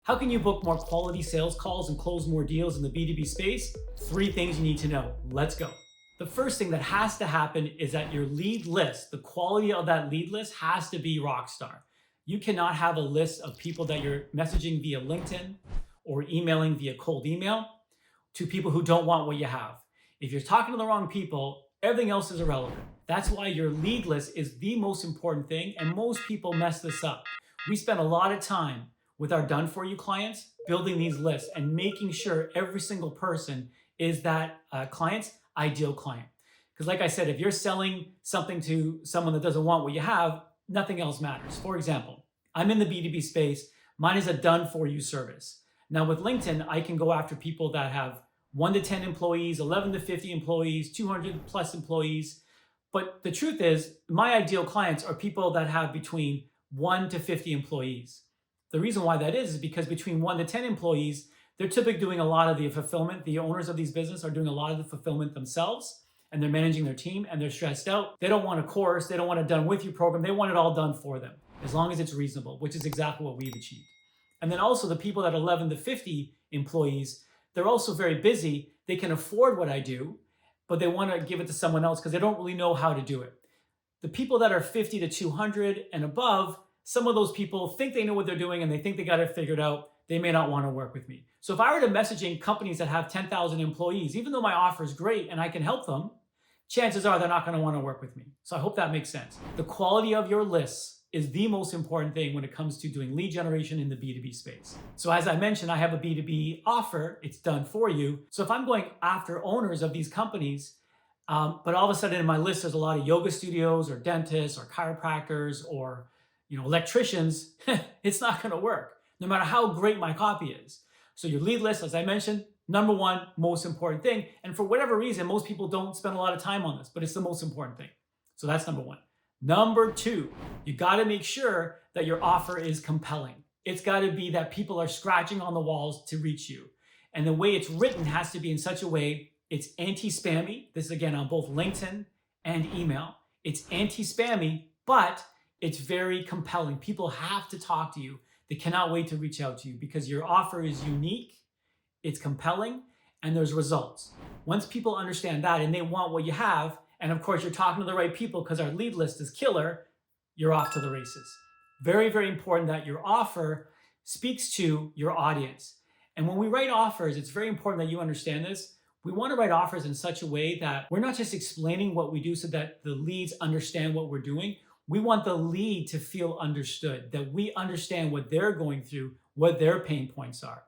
How can you book more quality sales calls and close more deals in the B2B space? 3 things you need to know. Let's go. The first thing that has to happen is that your lead list, the quality of that lead list has to be rock star. You cannot have a list of people that you're messaging via LinkedIn or emailing via cold email to people who don't want what you have. If you're talking to the wrong people, everything else is irrelevant. That's why your lead list is the most important thing, and most people mess this up. We spend a lot of time with our done-for-you clients building these lists and making sure every single person is that client's ideal client. Because like I said, if you're selling something to someone that doesn't want what you have, nothing else matters. For example, I'm in the B2B space. Mine is a done-for-you service. Now with LinkedIn, I can go after people that have 1 to 10 employees, 11 to 50 employees, 200 plus employees. But the truth is, my ideal clients are people that have between 1 to 50 employees. The reason why that is because between 1 to 10 employees, they're typically doing a lot of the fulfillment. The owners of these businesses are doing a lot of the fulfillment themselves, and they're managing their team, and they're stressed out. They don't want a course. They don't want a done with you program. They want it all done for them, as long as it's reasonable, which is exactly what we've achieved. And then also the people that are 11 to 50 employees, they're also very busy. They can afford what I do, but they want to give it to someone else because they don't really know how to do it. The people that are 50 to 200 and above, some of those people think they know what they're doing and they think they got it figured out. They may not want to work with me. So if I were to messaging companies that have 10,000 employees, even though my offer is great and I can help them, chances are they're not going to want to work with me. So I hope that makes sense. The quality of your lists is the most important thing when it comes to doing lead generation in the B2B space. So as I mentioned, I have a B2B offer. It's done for you. So if I'm going after owners of these companies, but all of a sudden in my list, there's a lot of yoga studios or dentists or chiropractors or electricians, it's not going to work, no matter how great my copy is. So your lead list, as I mentioned, number one, most important thing. And for whatever reason, most people don't spend a lot of time on this, but it's the most important thing. So that's number one. Number two, you got to make sure that your offer is compelling. It's got to be that people are scratching on the walls to reach you. And the way it's written has to be in such a way, it's anti-spammy. This is again on both LinkedIn and email. It's anti-spammy, but it's very compelling. People have to talk to you. They cannot wait to reach out to you because your offer is unique, it's compelling, and there's results. Once people understand that and they want what you have, and of course you're talking to the right people because our lead list is killer, you're off to the races. Very, very important that your offer speaks to your audience. And when we write offers, it's very important that you understand this. We want to write offers in such a way that we're not just explaining what we do so that the leads understand what we're doing. We want the lead to feel understood, that we understand what they're going through, what their pain points are.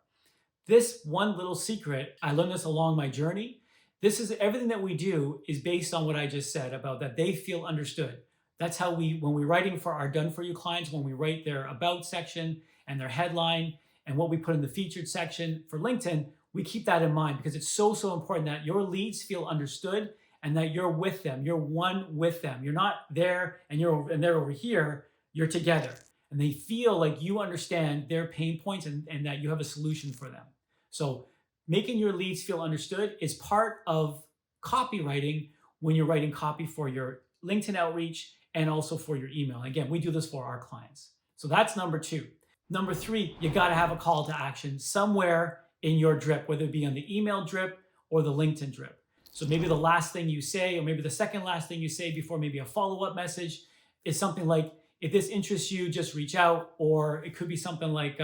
This one little secret, I learned this along my journey. This is everything that we do is based on what I just said about that they feel understood. That's how when we're writing for our done for you clients, when we write their about section and their headline and what we put in the featured section for LinkedIn, we keep that in mind because it's so, so important that your leads feel understood and that you're with them, you're one with them. You're not there and they're over here, you're together. And they feel like you understand their pain points and that you have a solution for them. So making your leads feel understood is part of copywriting when you're writing copy for your LinkedIn outreach and also for your email. Again, we do this for our clients. So that's number two. Number three, you gotta have a call to action somewhere in your drip, whether it be on the email drip or the LinkedIn drip. So maybe the last thing you say, or maybe the second last thing you say before maybe a follow-up message is something like, if this interests you, just reach out. Or it could be something like,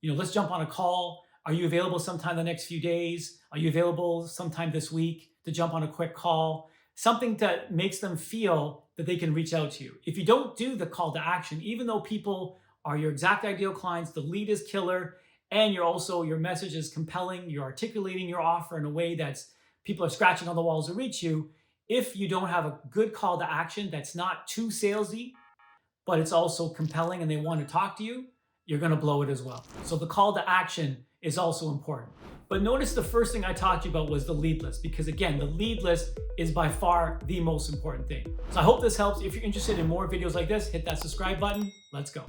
let's jump on a call. Are you available sometime the next few days? Are you available sometime this week to jump on a quick call? Something that makes them feel that they can reach out to you. If you don't do the call to action, even though people are your exact ideal clients, the lead is killer, and your message is compelling, you're articulating your offer in a way that's people are scratching on the walls to reach you. If you don't have a good call to action that's not too salesy, but it's also compelling and they want to talk to you, you're going to blow it as well. So the call to action is also important. But notice the first thing I talked to you about was the lead list, because again, the lead list is by far the most important thing. So I hope this helps. If you're interested in more videos like this, hit that subscribe button. Let's go.